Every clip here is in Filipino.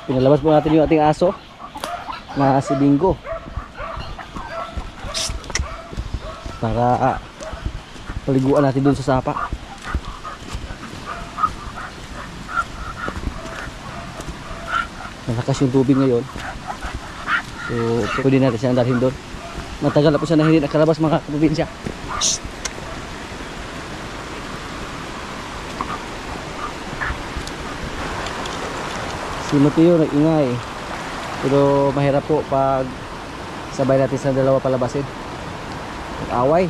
Pinalabas po natin yung ating aso na si Bingo para paliguan natin dun sa sapa. Malakas yung tubig ngayon, so pwede natin siyang dalhin doon. Matagal na po siya na hindi nakalabas mga probinsya. Si Mateo nag-ingay, pero mahirap po pag sabay natin sa dalawa palabasin. Away.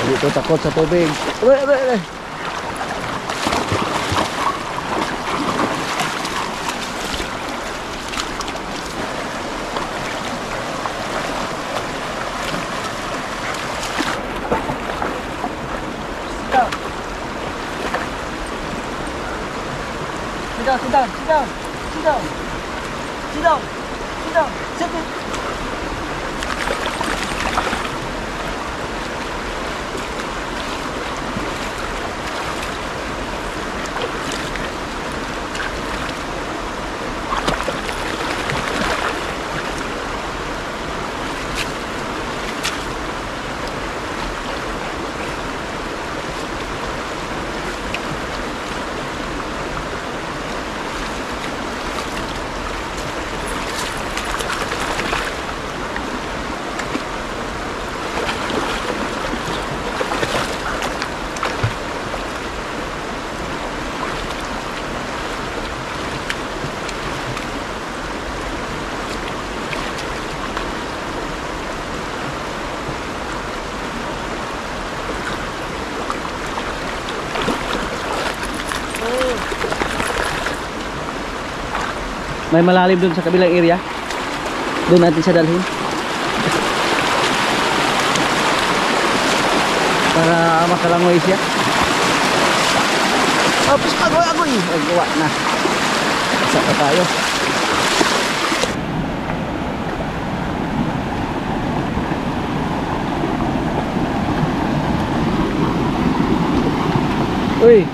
Dito takot sa tubig. Aray. Sit down. Sit it. May malalim dun sa kabilang area. Doon natin siya dalhin para makalangoy siya. Tapos agoy. Ay, gawa na. Saka tayo. Uy.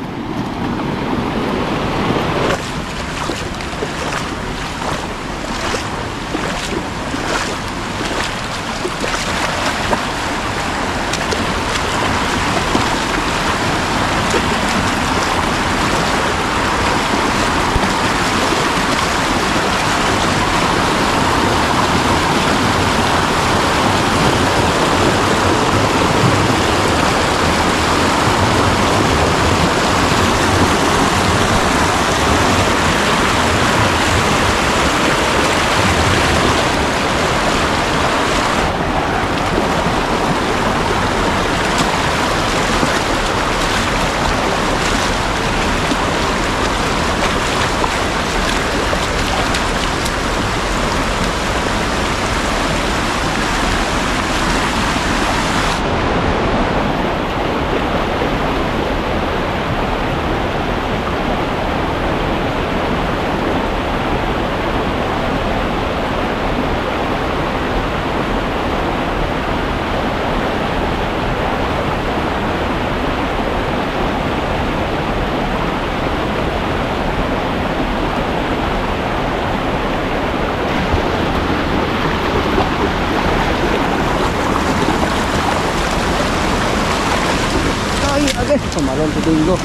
Pumalon si Bingo.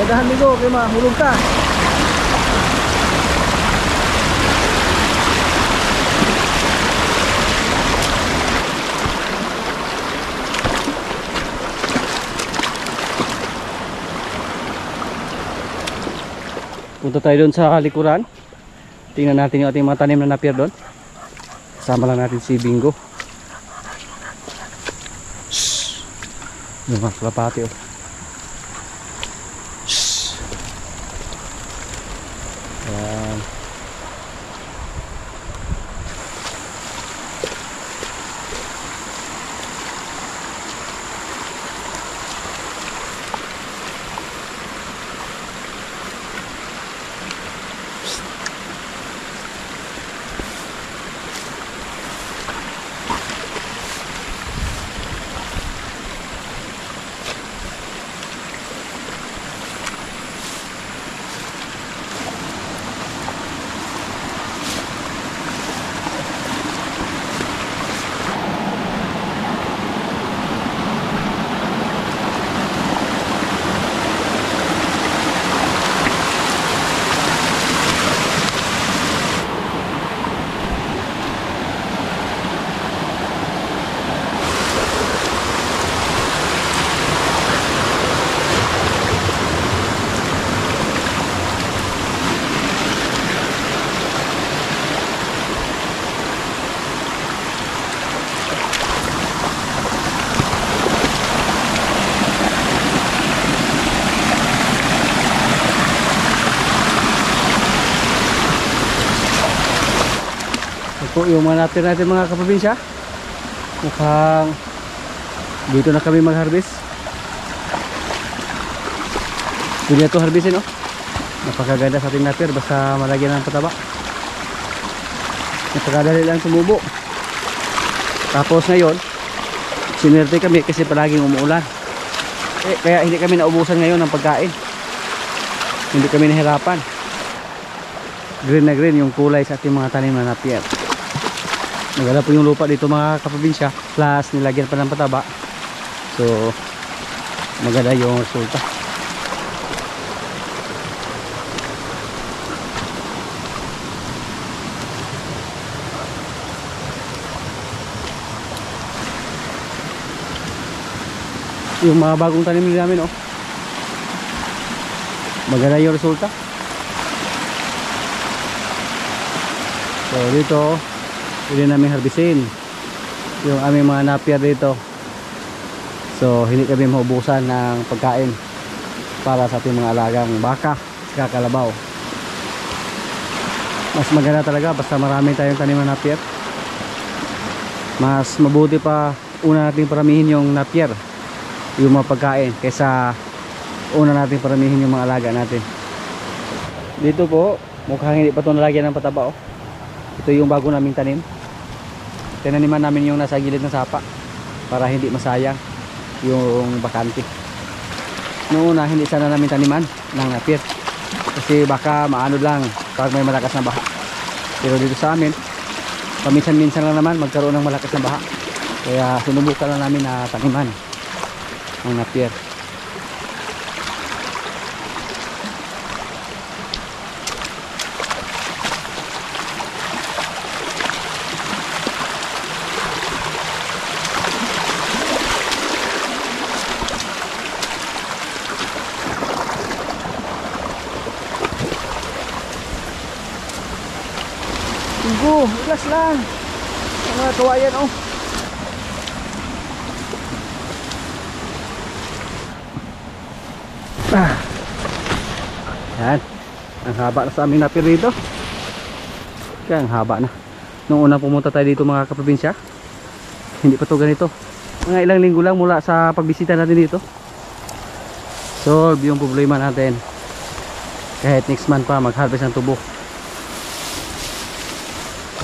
Dahan Migo, kaya mahulog ka. Punta tayo doon sa likuran. Tingnan natin yung ating mga tanim na napier doon. Kasama lang natin si Bingo. Shhh. Yung mga kalapati oh. Shhh. Yan. Ito yung mga natin natin mga kaprobinsya. Mukhang dito na kami mag-harvest. Pwede na ito harvestin oh. Napakaganda sa ating natir basta malagyan ng pataba. Napakadali lang tumubo. Tapos ngayon sinerte kami kasi palaging umuulan. Kaya hindi kami naubusan ngayon ng pagkain. Hindi kami nahirapan. Green na green yung kulay sa ating mga tanim na napier. Maganda po yung lupa dito mga kaprobinsya. Plus nilagyan pa ng pataba. So maganda yung resulta. Yung mga bagong tanim namin oh. Maganda yung resulta. So dito hindi namin harbisin yung aming mga napier dito. So hindi kami maubusan ng pagkain para sa ating mga alagang baka at kalabaw. Mas maganda talaga basta marami tayong tanim na napier. Mas mabuti pa una natin paramihin yung napier, yung mga pagkain, kaysa una natin paramihin yung mga alaga natin. Dito po mukhang hindi pa ito nalagyan ng pataba oh. Ito yung bago naming tanim. Tinaniman namin yung nasa gilid ng sapa para hindi masayang yung bakante. Noong una hindi sana namin taniman ng napier kasi baka maano lang pag may malakas na baha. Pero dito sa amin paminsan-minsan lang naman magkaroon ng malakas na baha. Kaya sinubukan lang namin na taniman ng napier. Ilas lang mga kawayan oh. Yan, ang haba na sa aming napier dito. Kaya ang haba na. Noong una pumunta tayo dito mga kaprobinsya, hindi pa to ganito. Mga ilang linggo lang mula sa pagbisita natin dito, solve yung problema natin. Kahit next month pa mag-harvest ng tubo.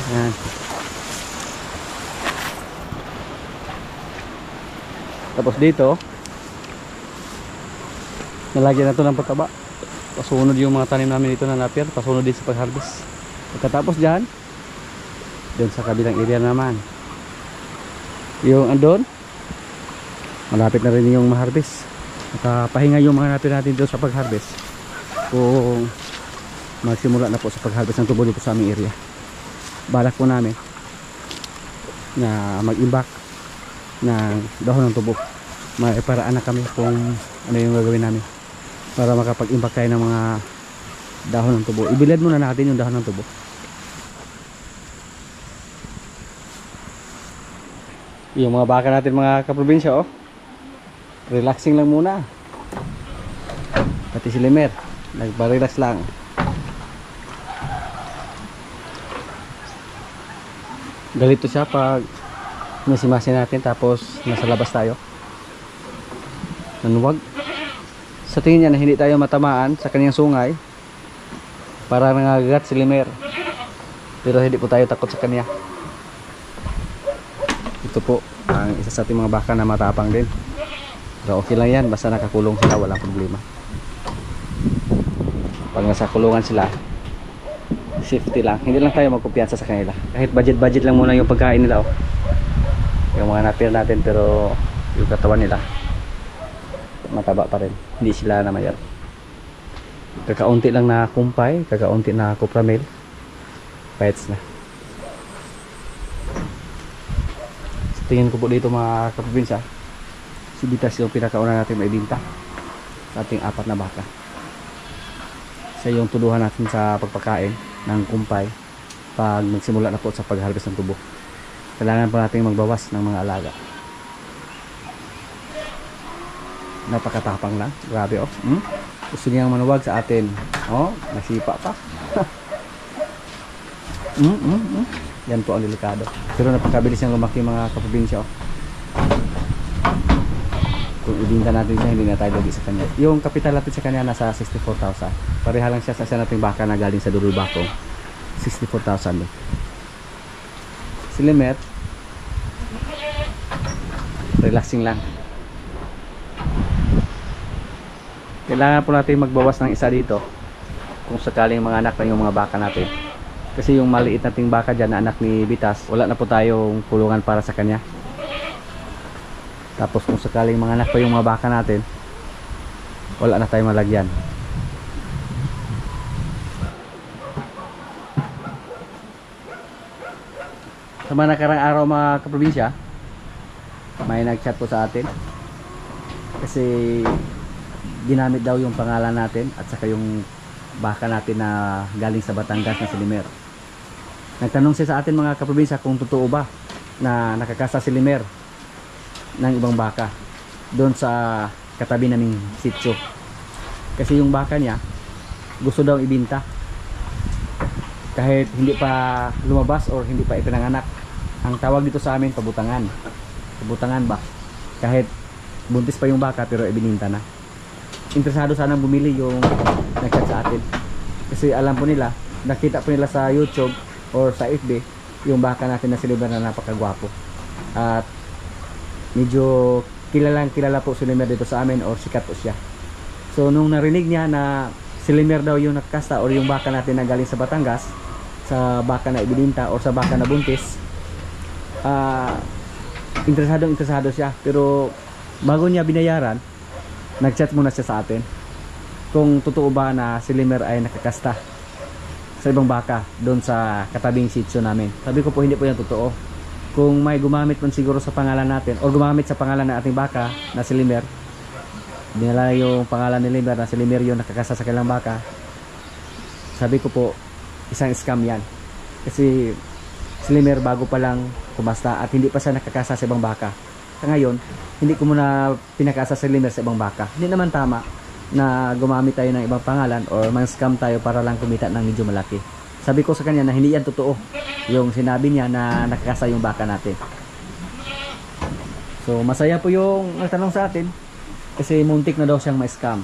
Yan. Tapos dito nalagyan na to ng pataba. Pasunod yung mga tanim namin dito na napier. Pasunod din sa pag-harvest. Pagkatapos dyan, doon sa kabilang area naman yung andon malapit na rin yung ma-harvest. Nakapahinga yung mga napir natin doon sa pag-harvest. Kung magsimula na po sa pag-harvest ng tubo dito sa aming area. Balak po namin na mag-imbak ng dahon ng tubo. May paraan na kami kung ano yung gagawin namin para makapag-imbak tayo ng mga dahon ng tubo. Ibilad muna natin yung dahon ng tubo. Yung mga baka natin mga kaprobinsya, oh, relaxing lang muna. Pati si Lemer nagpa-relax lang. Galito siya pag nasimasin natin tapos nasa labas tayo. Nanuwag. Sa tingin niya na hindi tayo matamaan sa kanyang sungay, para nangagat si Lemer. Pero hindi po tayo takot sa kanya. Ito po ang isa sa ating mga baka na matapang din. Pero okay lang yan, basta nakakulong sila, walang problema. Pag nasa kulungan sila, safety lang. Hindi lang tayo magkumpiyansa sa kanila. Kahit budget lang muna yung pagkain nila, oh. Yung mga napir natin, pero yung katawan nila mataba pa rin. Hindi sila namayat. Kakaunti lang na kumpay, kakaunti na kupramil, pets na. Tingin ko po dito mga kaprobinsya, si Bitas yung pinakauna natin maibinta sa ating 4 na baka. Siya yung tuduhan natin sa pagpakain ng kumpay pag magsimula na po sa pag-harvest ng tubo. Kailangan po natin magbawas ng mga alaga. Napakatapang lang, grabe, oh. Gusto niyang manuwag sa atin, oh, nasipa pa. Yan po ang delikado. Pero napakabilis niyang lumaki mga kaprobinsya, oh. Kung ibinta natin siya, hindi na tayo lagi sa kanya. Yung kapital natin sa kanya nasa 64,000. Pareha lang siya sa isa nating baka na galing sa Durulbako. 64,000 din. Si Lemer, relaxing lang. Kailangan po natin magbawas ng isa dito kung sakaling mga anak na yung mga baka natin. Kasi yung maliit nating baka dyan na anak ni Bitas, wala na po tayong kulungan para sa kanya. Tapos kung sakaling mga anak pa yung mga baka natin, wala na tayong malagyan. Sa mga nakarang araw mga kaprobinsya, may nag-chat po sa atin kasi ginamit daw yung pangalan natin at saka yung baka natin na galing sa Batangas na si Lemer. Nagtanong siya sa atin mga kaprobinsya kung totoo ba na nakakasa si Lemer ng ibang baka doon sa katabi naming sitio. Kasi yung baka niya gusto daw ibinta kahit hindi pa lumabas or hindi pa ipinanganak. Ang tawag dito sa amin pabutangan. Pabutangan ba? Kahit buntis pa yung baka pero ibininta na. Interesado sanang bumili yung nag-chat sa atin. Kasi alam po nila, nakita po nila sa YouTube or sa FB yung baka natin na si Lemer na napakagwapo. At medyo kilala po si Lemer dito sa amin or sikat po siya. So nung narinig niya na si Lemer daw yung nakakasta or yung baka natin na galing sa Batangas, sa baka na ibininta or sa baka na buntis, interesado siya. Pero bago niya binayaran, nag-chat muna siya sa atin kung totoo ba na si Lemer ay nakakasta sa ibang baka doon sa katabing sitio namin. Sabi ko po hindi po yan totoo. Kung may gumamit man siguro sa pangalan natin or gumamit sa pangalan ng ating baka na si Lemer, dinala yung pangalan ni Lemer na si Lemer yung nakakasta sa kailang baka, sabi ko po isang scam yan. Kasi si Lemer bago pa lang kumasta at hindi pa siya nakakasa sa ibang baka. Ngayon, hindi ko muna pinakasa si Lemer sa ibang baka. Hindi naman tama na gumamit tayo ng ibang pangalan or man-scam tayo para lang kumita ng medyo malaki. Sabi ko sa kanya na hindi yan totoo yung sinabi niya na nakakasa yung baka natin. So masaya po yung nagtanong sa atin kasi muntik na daw siyang ma-scam.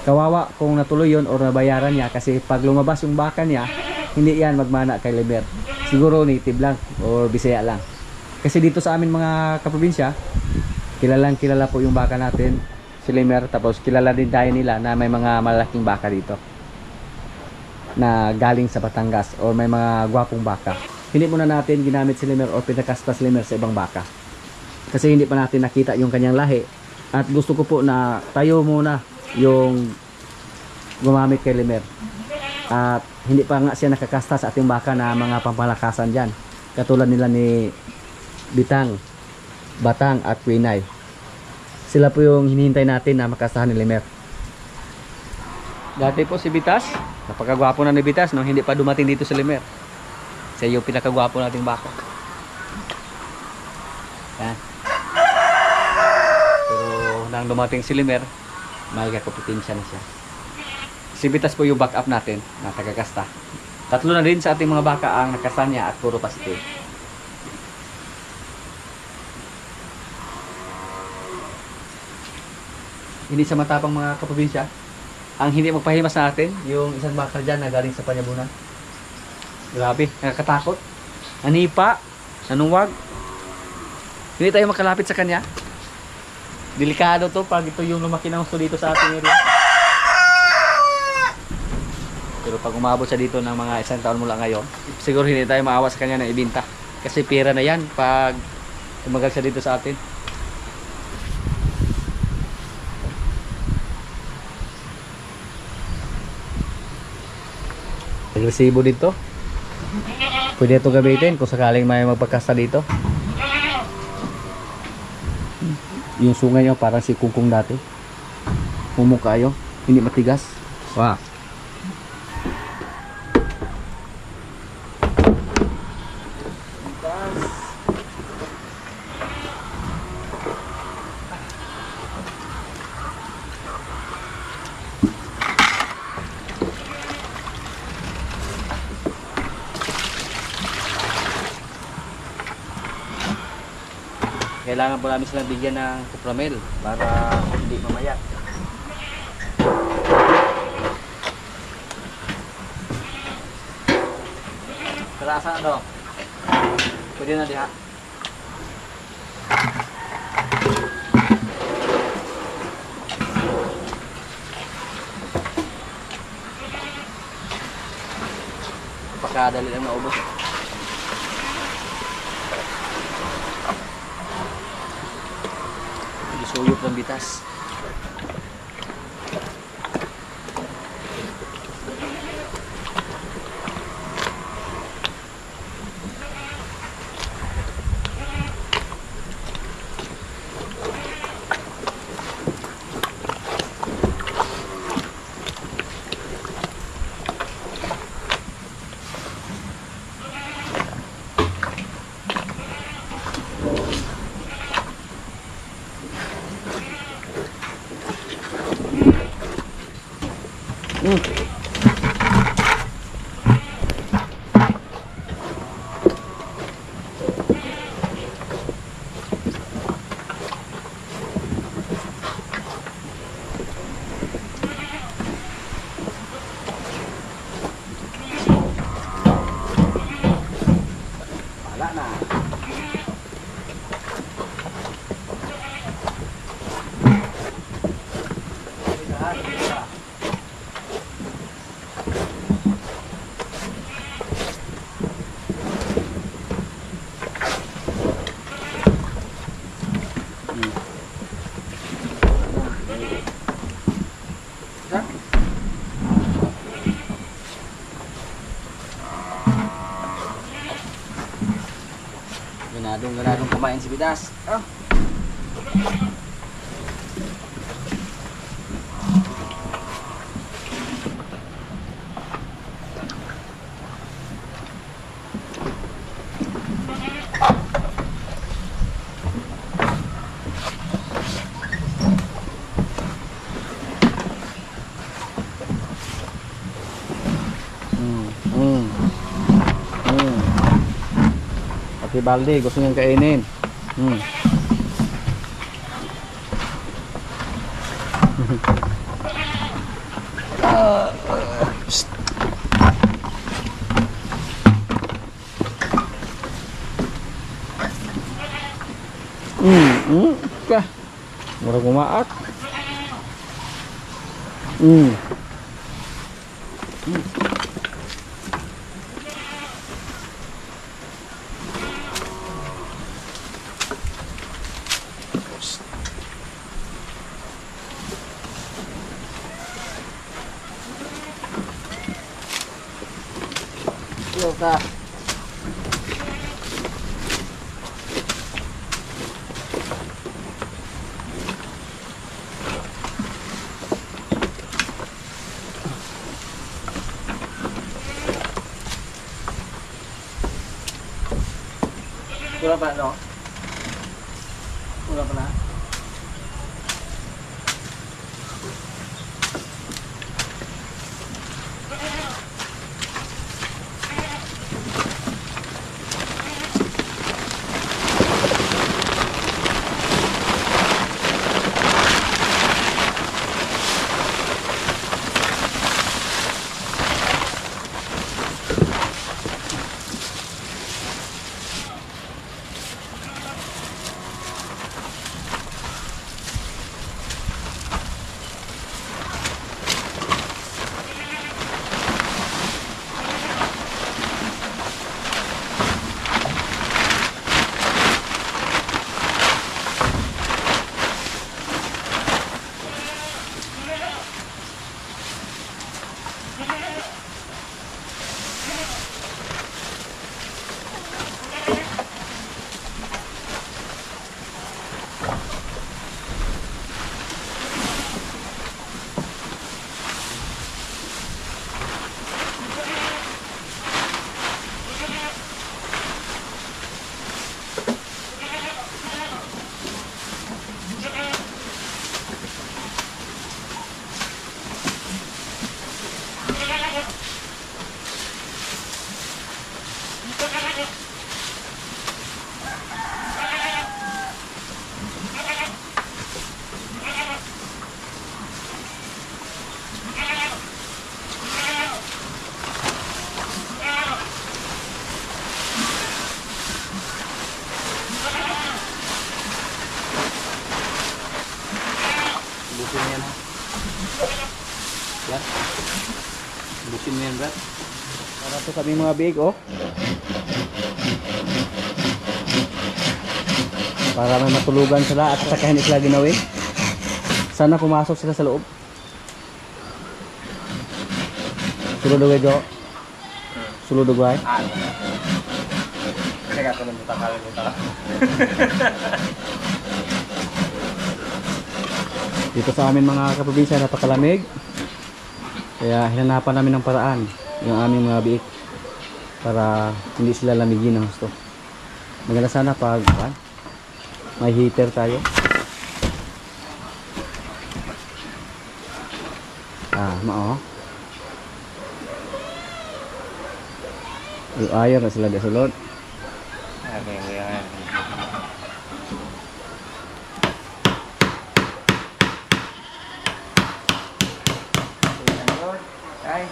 Kawawa kung natuloy yun or nabayaran niya kasi pag lumabas yung baka niya, hindi yan magmana kay Lemer. Siguro native lang or Bisaya lang. Kasi dito sa amin mga kaprobinsya, kilala po yung baka natin, si Lemer, tapos kilala din tayo nila na may mga malaking baka dito na galing sa Batangas or may mga gwapong baka. Hindi muna natin ginamit si Lemer or pinakasta si Lemer sa ibang baka kasi hindi pa natin nakita yung kanyang lahi At gusto ko po na tayo muna yung gumamit kay Limer. At hindi pa nga siya nakakasta sa ating baka na mga pampalakasan dyan. Katulad nila ni Bitang, Batang at Quinay. Sila po yung hinihintay natin na makastahan ni Limer. Dati po si Bitas, napakagwapo na ni Bitas nung hindi pa dumating dito si Limer. Siya yung pinakagwapo nating baka. Yan. Pero nang dumating si Limer, may kapitensya na siya. Si Bitas po yung backup natin na tagakasta. Tatlo na rin sa ating mga baka ang nakasta niya at puro positive. Hindi sa matapang mga kaprobinsya. Ang hindi magpahimas na atin, yung isang baka dyan na galing sa Panyabunan. Grabe, nakakatakot. Nanipa, nanuwag. Hindi tayo makalapit sa kanya. Delikado to pag ito yung lumaki ng gusto dito sa ating area. Pero pag umabot siya dito ng mga isang taon mula ngayon, siguro hindi tayo maawa sa kanya na ibinta. Kasi pera na yan pag tumagal siya dito sa atin. Agresibo dito. Pwede ito gamitin kung sakaling may magpagkasta dito. Yung sungay nyo parang si Kungkung dati. Pumukha kayo, hindi matigas. Wow. Kailangan po namin silang bigyan ng kupramel para hindi mamayat. Kalasan na daw. Pwede na diha. Pagkadali lang naubos. Suyok ng bitas. Wala na. Ganadong kumain si Bidas. Oh. Si Baldi gusto niyang kainin. Murag umaak. Yosa. Kulang pa, no? Kulang pa na? Bukin yan ha. Yan. Bukin yan, Brad. Para to kami mga big, oh. Para may matulugan sila at saka hindi sila ginawin. Sana pumasok sila sa loob. Suludugay, Jo. Suludugay. Teka, ito nang kalimutan ka. Dito sa amin mga kaprobinsya, napakalamig. Kaya hinanapan namin ng paraan yung aming mga biik para hindi sila lamigin ng gusto. Maganda sana pag may heater tayo. Mao. Yung ayaw na sila desulod. Yan. Ay.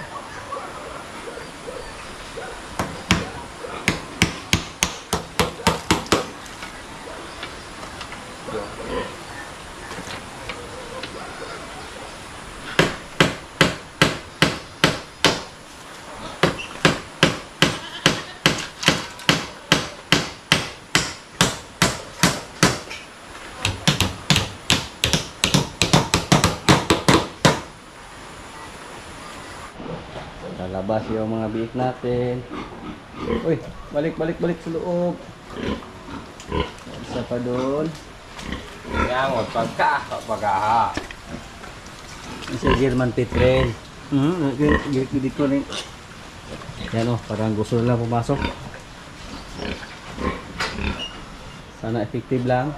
Lalabas yung mga biik natin. Uy, balik sa loob. Isa pa doon. Yangot, pagka. Isa German Petrel. Gilid ko rin. Yan o, parang gusto nila pumasok. Sana effective lang.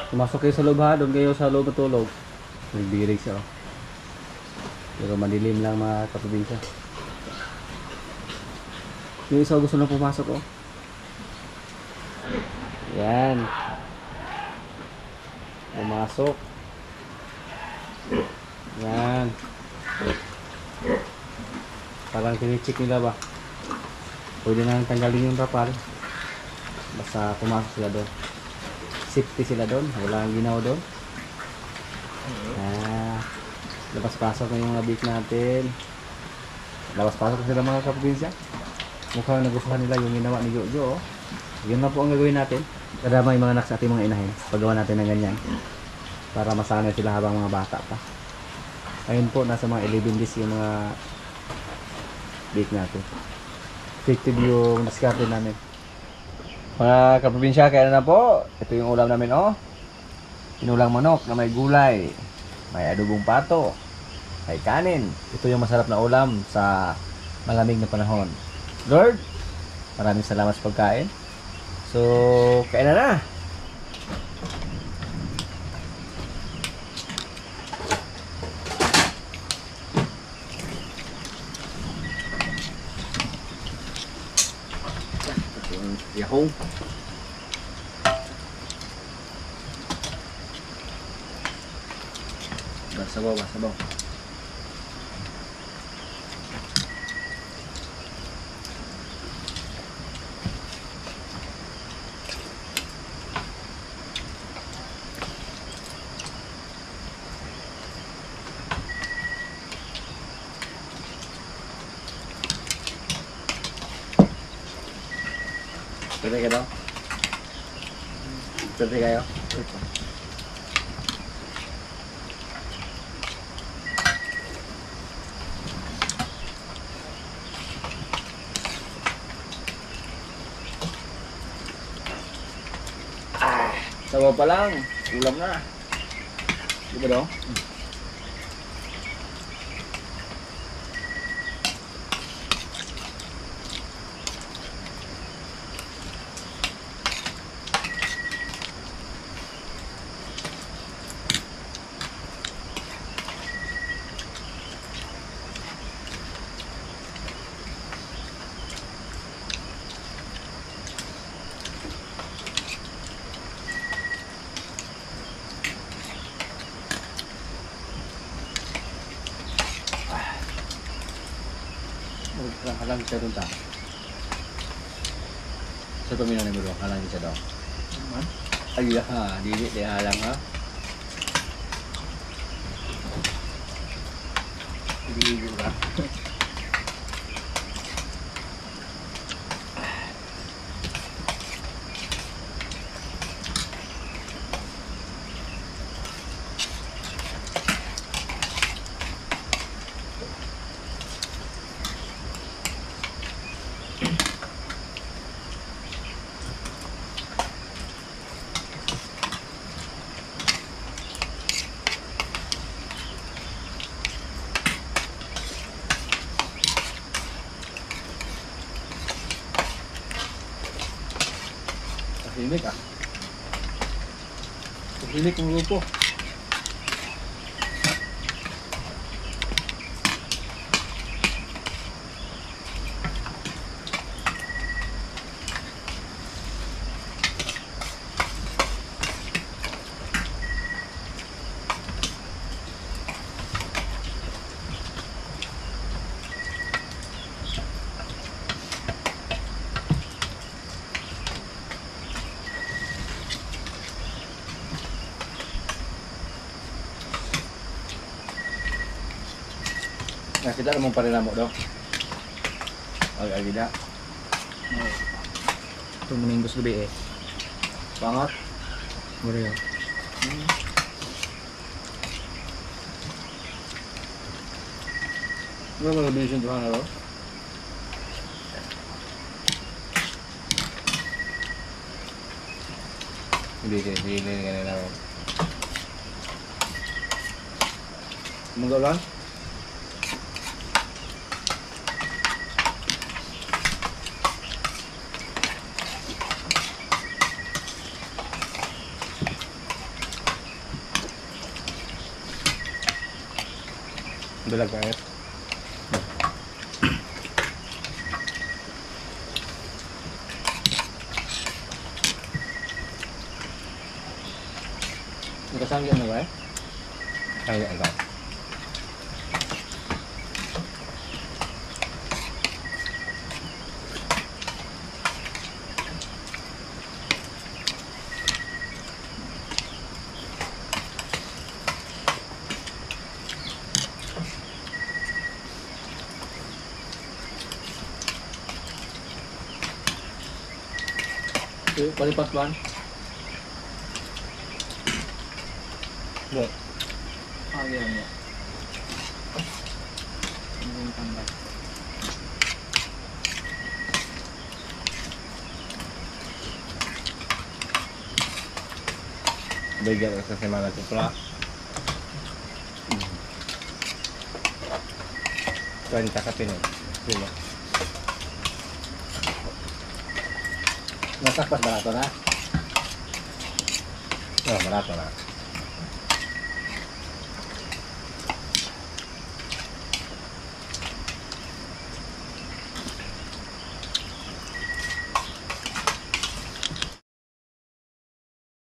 Pumasok kayo sa loob ha, doon kayo sa loob matulog. Nagbirig siya o. Pero madilim lang mga kaprobinsya. Yung isa gusto na pumasok oh. Yan. Pumasok. Yan. Parang tinicheck nila ba? Pwede na tanggalin yung rapal. Basta pumasok sila doon. Safety sila doon. Walang ginaw doon. Labas-pasok na yung mga bik natin. Labas-pasok sila mga kaprobinsya. Mukhang nagustuhan nila yung ginawa ni Jojo. Yun na po ang gagawin natin. Kadamay mga anak sa ating mga inahin. Paggawa natin ng ganyan. Para masanay sila habang mga bata pa. Ayun po, nasa mga 11 days yung mga bik natin. effective yung diskarte namin. Mga kaprobinsya, kaya na po. Ito yung ulam namin, oh. Tinulang manok na may gulay, may adobong pato, may kanin. Ito yung masarap na ulam sa malamig na panahon. Lord, maraming salamat sa pagkain. So, kain na. Yahoo! Sabaw. Pwede ka daw? Pwede kayo? Sabaw pa lang, ulam na. Di ba daw? Halang siya doon ta. Sa pamilya ni Bro, halang siya daw. Ay ha, dili di halang ha. Dili ka. Tahimik ah. Tahimik ang grupo. Nakita naman pa rin mo daw. Ay, gila. Ito Domingos gabi eh. Pangat. Muriel. Ano mga binisyon doon na daw? Hindi ganyan na daw. Magalan? Dalag banget. Nakasangyan na ba eh? Kaya agad. Palipas ban. Look. Ah, yan. Ini tambah. Bigyan ka sa semana tupla. 20 ka pino. Pino. Nasakpas barato na. Oh, barato na.